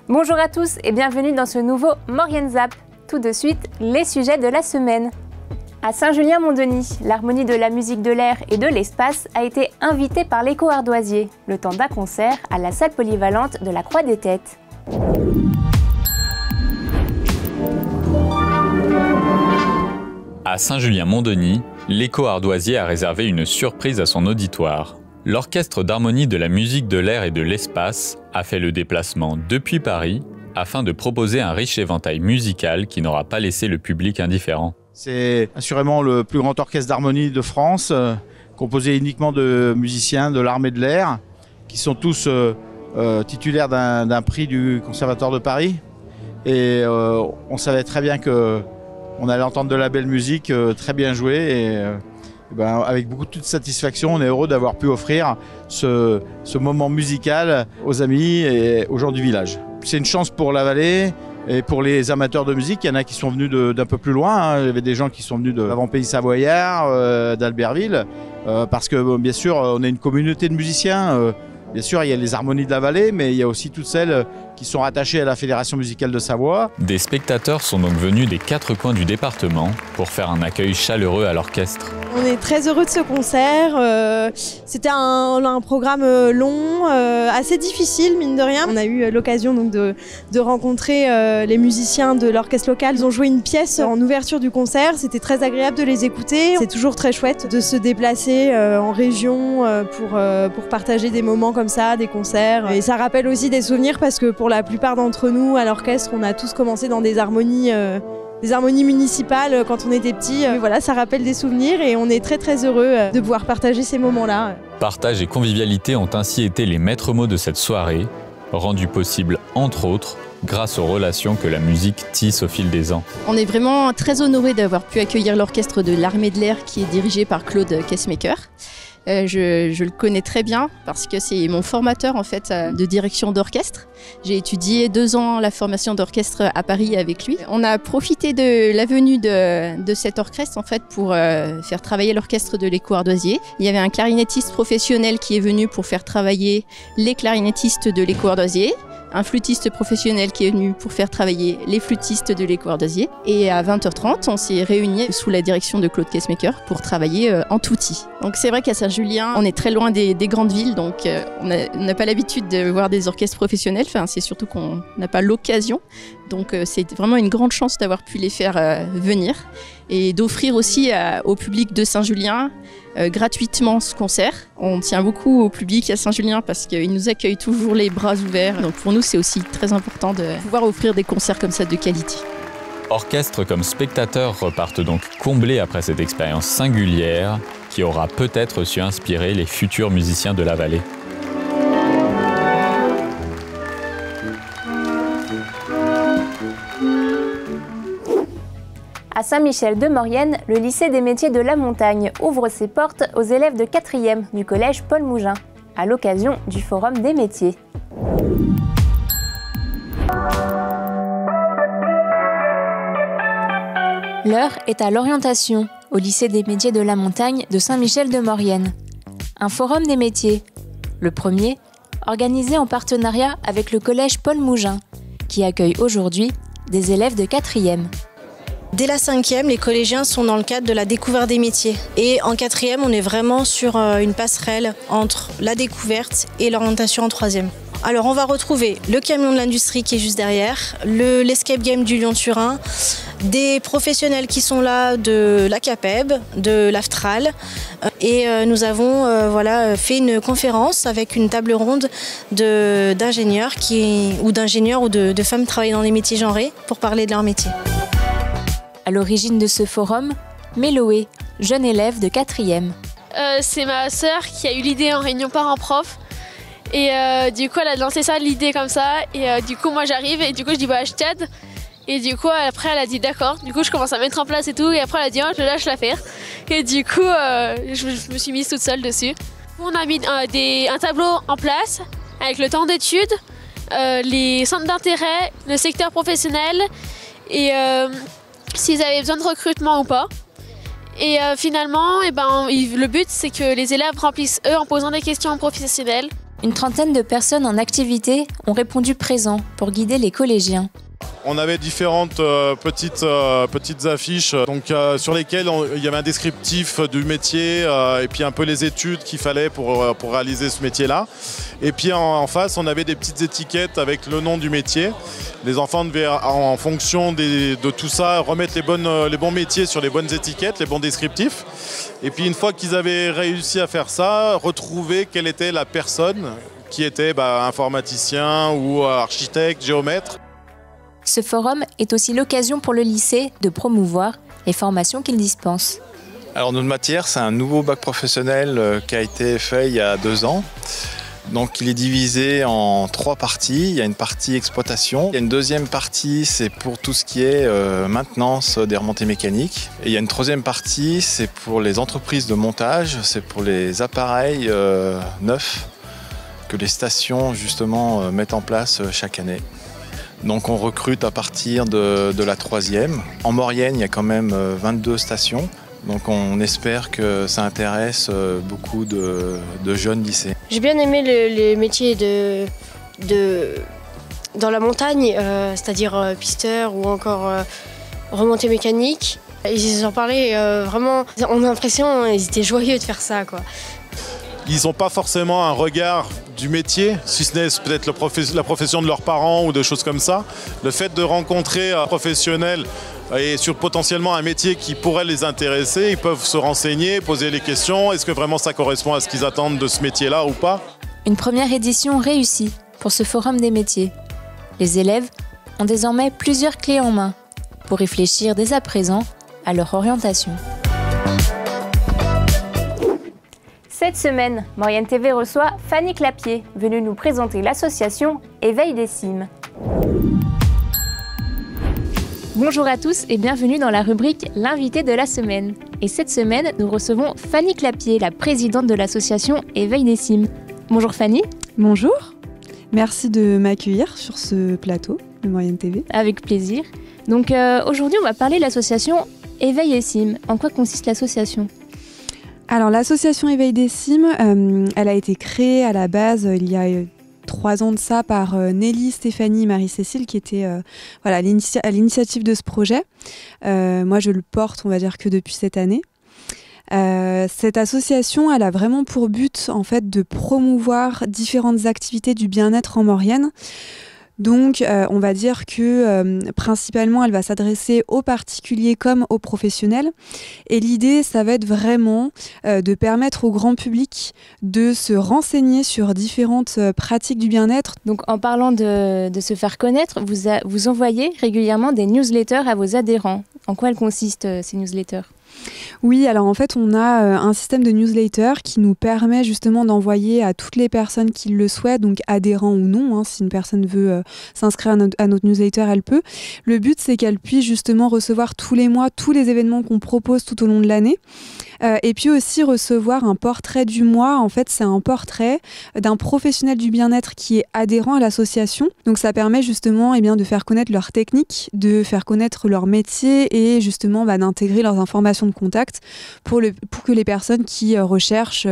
Bonjour à tous et bienvenue dans ce nouveau Maurienne Zap. Tout de suite, les sujets de la semaine. À Saint-Julien-Mont-Denis, l'harmonie de la musique de l'air et de l'espace a été invitée par l'Écho Ardoisier, le temps d'un concert à la salle polyvalente de la Croix des Têtes. À Saint-Julien-Mont-Denis, l'Écho Ardoisier a réservé une surprise à son auditoire. L'Orchestre d'harmonie de la musique de l'air et de l'espace a fait le déplacement depuis Paris afin de proposer un riche éventail musical qui n'aura pas laissé le public indifférent. C'est assurément le plus grand orchestre d'harmonie de France, composé uniquement de musiciens de l'armée de l'air, qui sont tous titulaires d'un prix du Conservatoire de Paris. Et on savait très bien qu'on allait entendre de la belle musique, très bien jouée. Avec beaucoup de satisfaction, on est heureux d'avoir pu offrir ce moment musical aux amis et aux gens du village. C'est une chance pour la vallée et pour les amateurs de musique. Il y en a qui sont venus d'un peu plus loin. Il y avait des gens qui sont venus de l'avant-pays savoyard, d'Albertville, parce que bien sûr, on est une communauté de musiciens. Bien sûr, il y a les harmonies de la vallée, mais il y a aussi toutes celles qui sont rattachées à la Fédération musicale de Savoie. Des spectateurs sont donc venus des 4 coins du département pour faire un accueil chaleureux à l'orchestre. On est très heureux de ce concert. C'était un programme long, assez difficile, mine de rien. On a eu l'occasion donc de rencontrer les musiciens de l'orchestre local. Ils ont joué une pièce en ouverture du concert. C'était très agréable de les écouter. C'est toujours très chouette de se déplacer en région pour partager des moments comme ça, des concerts. Et ça rappelle aussi des souvenirs parce que pour la plupart d'entre nous, à l'orchestre, on a tous commencé dans des harmonies municipales quand on était petits. Voilà, ça rappelle des souvenirs et on est très très heureux de pouvoir partager ces moments-là. Partage et convivialité ont ainsi été les maîtres mots de cette soirée, rendus possibles entre autres grâce aux relations que la musique tisse au fil des ans. On est vraiment très honorés d'avoir pu accueillir l'orchestre de l'Armée de l'air qui est dirigé par Claude Kessmaker. Je le connais très bien parce que c'est mon formateur en fait de direction d'orchestre. J'ai étudié 2 ans la formation d'orchestre à Paris avec lui. On a profité de la venue de cet orchestre en fait pour faire travailler l'orchestre de l'Écho Ardoisier. Il y avait un clarinettiste professionnel qui est venu pour faire travailler les clarinettistes de l'Écho Ardoisier. Un flûtiste professionnel qui est venu pour faire travailler les flûtistes de l'Écho Ardoisier. Et à 20h30, on s'est réunis sous la direction de Claude Kessmaker pour travailler en tutti. Donc c'est vrai qu'à Saint-Julien, on est très loin des grandes villes, donc on n'a pas l'habitude de voir des orchestres professionnels. Enfin, c'est surtout qu'on n'a pas l'occasion. Donc c'est vraiment une grande chance d'avoir pu les faire venir et d'offrir aussi au public de Saint-Julien gratuitement ce concert. On tient beaucoup au public à Saint-Julien parce qu'il nous accueille toujours les bras ouverts. Donc pour nous, c'est aussi très important de pouvoir offrir des concerts comme ça de qualité. Orchestre comme spectateurs repartent donc comblés après cette expérience singulière qui aura peut-être su inspirer les futurs musiciens de la vallée. À Saint-Michel-de-Maurienne, le lycée des métiers de la montagne ouvre ses portes aux élèves de 4e du collège Paul Mougin, à l'occasion du Forum des métiers. L'heure est à l'orientation, au lycée des métiers de la montagne de Saint-Michel-de-Maurienne. Un forum des métiers, le premier, organisé en partenariat avec le collège Paul Mougin, qui accueille aujourd'hui des élèves de 4e. Dès la 5e, les collégiens sont dans le cadre de la découverte des métiers. Et en 4e, on est vraiment sur une passerelle entre la découverte et l'orientation en 3e. Alors on va retrouver le camion de l'industrie qui est juste derrière, l'escape game du Lyon-Turin, des professionnels qui sont là de la CAPEB, de l'AFTRAL. Et nous avons fait une conférence avec une table ronde d'ingénieurs ou de femmes travaillant dans les métiers genrés pour parler de leur métier. À l'origine de ce forum, Méloé, jeune élève de 4e. C'est ma sœur qui a eu l'idée en réunion parents-prof. Et du coup, elle a lancé ça, l'idée comme ça. Et du coup, moi, j'arrive et du coup, je dis bah, je t'aide. Et du coup, après, elle a dit d'accord. Du coup, je commence à mettre en place et tout. Et après, elle a dit oh, je lâche la faire. Et du coup, je me suis mise toute seule dessus. On a mis un tableau en place avec le temps d'études, les centres d'intérêt, le secteur professionnel et s'ils avaient besoin de recrutement ou pas. Et finalement, le but, c'est que les élèves remplissent eux en posant des questions aux professionnels. Une trentaine de personnes en activité ont répondu présent pour guider les collégiens. On avait différentes petites affiches sur lesquelles il y avait un descriptif du métier et puis un peu les études qu'il fallait pour réaliser ce métier-là. Et puis en face, on avait des petites étiquettes avec le nom du métier. Les enfants devaient, en fonction de tout ça, remettre les bons métiers sur les bonnes étiquettes, les bons descriptifs. Et puis une fois qu'ils avaient réussi à faire ça, retrouver quelle était la personne qui était informaticien ou architecte, géomètre. Ce forum est aussi l'occasion pour le lycée de promouvoir les formations qu'il dispense. Alors notre matière, c'est un nouveau bac professionnel qui a été fait il y a 2 ans. Donc il est divisé en 3 parties. Il y a une partie exploitation. Il y a une deuxième partie, c'est pour tout ce qui est maintenance des remontées mécaniques. Et il y a une troisième partie, c'est pour les entreprises de montage. C'est pour les appareils neufs que les stations justement mettent en place chaque année. Donc on recrute à partir de la 3e. En Maurienne, il y a quand même 22 stations. Donc on espère que ça intéresse beaucoup de jeunes lycéens. J'ai bien aimé les métiers dans la montagne, c'est-à-dire pisteur ou encore remontée mécanique. Ils en parlaient vraiment, on a l'impression qu'ils étaient joyeux de faire ça, quoi. Ils n'ont pas forcément un regard du métier, si ce n'est peut-être la profession de leurs parents ou des choses comme ça. Le fait de rencontrer un professionnel et sur potentiellement un métier qui pourrait les intéresser, ils peuvent se renseigner, poser les questions. Est-ce que vraiment ça correspond à ce qu'ils attendent de ce métier-là ou pas? Une première édition réussie pour ce forum des métiers. Les élèves ont désormais plusieurs clés en main pour réfléchir dès à présent à leur orientation. Cette semaine, Maurienne TV reçoit Fanny Clapier, venue nous présenter l'association Éveil des Cimes. Bonjour à tous et bienvenue dans la rubrique L'invité de la semaine. Et cette semaine, nous recevons Fanny Clapier, la présidente de l'association Éveil des Cimes. Bonjour Fanny. Bonjour, merci de m'accueillir sur ce plateau de Maurienne TV. Avec plaisir. Donc aujourd'hui, on va parler de l'association Éveil des Cimes. En quoi consiste l'association ? Alors l'association Éveil des Cimes, elle a été créée à la base il y a 3 ans de ça par Nelly, Stéphanie et Marie-Cécile qui étaient à l'initiative de ce projet. Moi je le porte, on va dire que depuis cette année. Cette association, elle a vraiment pour but en fait de promouvoir différentes activités du bien-être en Maurienne. Donc, on va dire que principalement, elle va s'adresser aux particuliers comme aux professionnels. Et l'idée, ça va être vraiment de permettre au grand public de se renseigner sur différentes pratiques du bien-être. Donc, en parlant de se faire connaître, vous envoyez régulièrement des newsletters à vos adhérents. En quoi elles consistent, ces newsletters ? Oui, alors en fait, on a un système de newsletter qui nous permet justement d'envoyer à toutes les personnes qui le souhaitent, donc adhérents ou non, si une personne veut s'inscrire à notre newsletter, elle peut. Le but, c'est qu'elle puisse justement recevoir tous les mois tous les événements qu'on propose tout au long de l'année. Et puis aussi recevoir un portrait du mois. En fait, c'est un portrait d'un professionnel du bien-être qui est adhérent à l'association. Donc ça permet justement de faire connaître leurs techniques, de faire connaître leur métier et justement d'intégrer leurs informations de contact pour que les personnes qui recherchent,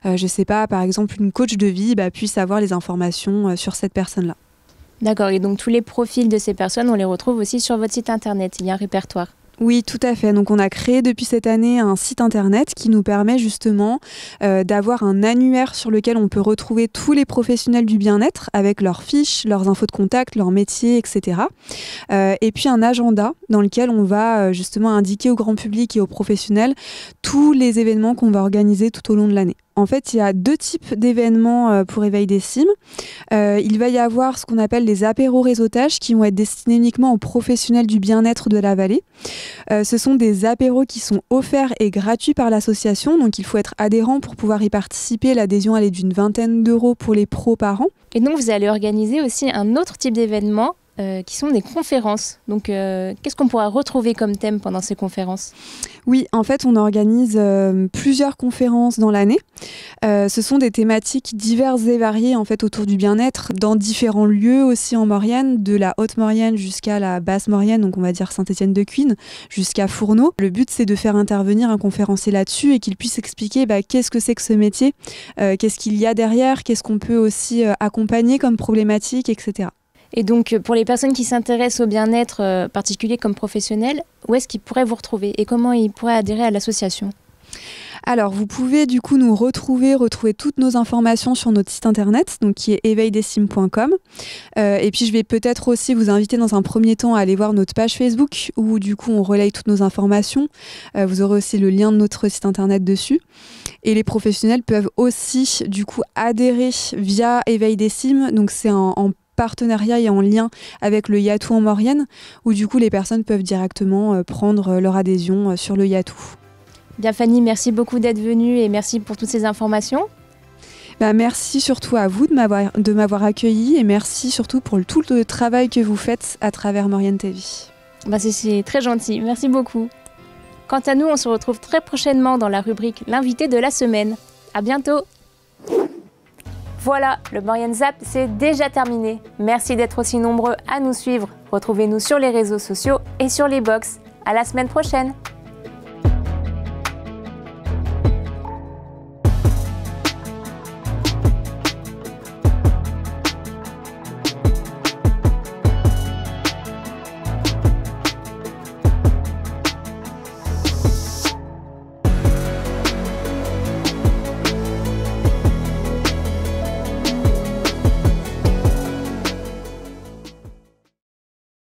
je sais pas, par exemple une coach de vie, puissent avoir les informations sur cette personne-là. D'accord, et donc tous les profils de ces personnes, on les retrouve aussi sur votre site internet, il y a un répertoire. Oui, tout à fait. Donc on a créé depuis cette année un site internet qui nous permet justement d'avoir un annuaire sur lequel on peut retrouver tous les professionnels du bien-être avec leurs fiches, leurs infos de contact, leurs métiers, etc. Et puis un agenda dans lequel on va justement indiquer au grand public et aux professionnels tous les événements qu'on va organiser tout au long de l'année. En fait, il y a 2 types d'événements pour Éveil des Cimes. Il va y avoir ce qu'on appelle les apéros réseautage qui vont être destinés uniquement aux professionnels du bien-être de la vallée. Ce sont des apéros qui sont offerts et gratuits par l'association, donc il faut être adhérent pour pouvoir y participer. L'adhésion elle est d'une 20aine d'euros pour les pros par an. Et donc vous allez organiser aussi un autre type d'événement qui sont des conférences. Donc qu'est-ce qu'on pourra retrouver comme thème pendant ces conférences ? Oui, en fait, on organise plusieurs conférences dans l'année. Ce sont des thématiques diverses et variées en fait autour du bien-être dans différents lieux aussi en Maurienne, de la Haute-Maurienne jusqu'à la Basse-Maurienne, donc on va dire Saint-Étienne-de-Cuines, jusqu'à Fourneau. Le but c'est de faire intervenir un conférencier là-dessus et qu'il puisse expliquer qu'est-ce que c'est que ce métier, qu'est-ce qu'il y a derrière, qu'est-ce qu'on peut aussi accompagner comme problématique, etc. Et donc pour les personnes qui s'intéressent au bien-être particulier comme professionnel, où est-ce qu'ils pourraient vous retrouver et comment ils pourraient adhérer à l'association ? Alors, vous pouvez du coup nous retrouver toutes nos informations sur notre site internet, donc qui est éveildescimes.com. Et puis, je vais peut-être aussi vous inviter dans un premier temps à aller voir notre page Facebook, où du coup, on relaye toutes nos informations. Vous aurez aussi le lien de notre site internet dessus. Et les professionnels peuvent aussi du coup adhérer via Éveil des Cimes. Donc, c'est en partenariat et en lien avec le Yatou en Maurienne, où du coup, les personnes peuvent directement prendre leur adhésion sur le Yatou. Bien Fanny, merci beaucoup d'être venue et merci pour toutes ces informations. Merci surtout à vous de m'avoir accueilli et merci surtout pour tout le travail que vous faites à travers Maurienne TV. C'est très gentil, merci beaucoup. Quant à nous, on se retrouve très prochainement dans la rubrique L'invité de la semaine. À bientôt. Voilà, le Maurienne Zap, c'est déjà terminé. Merci d'être aussi nombreux à nous suivre. Retrouvez-nous sur les réseaux sociaux et sur les box. À la semaine prochaine.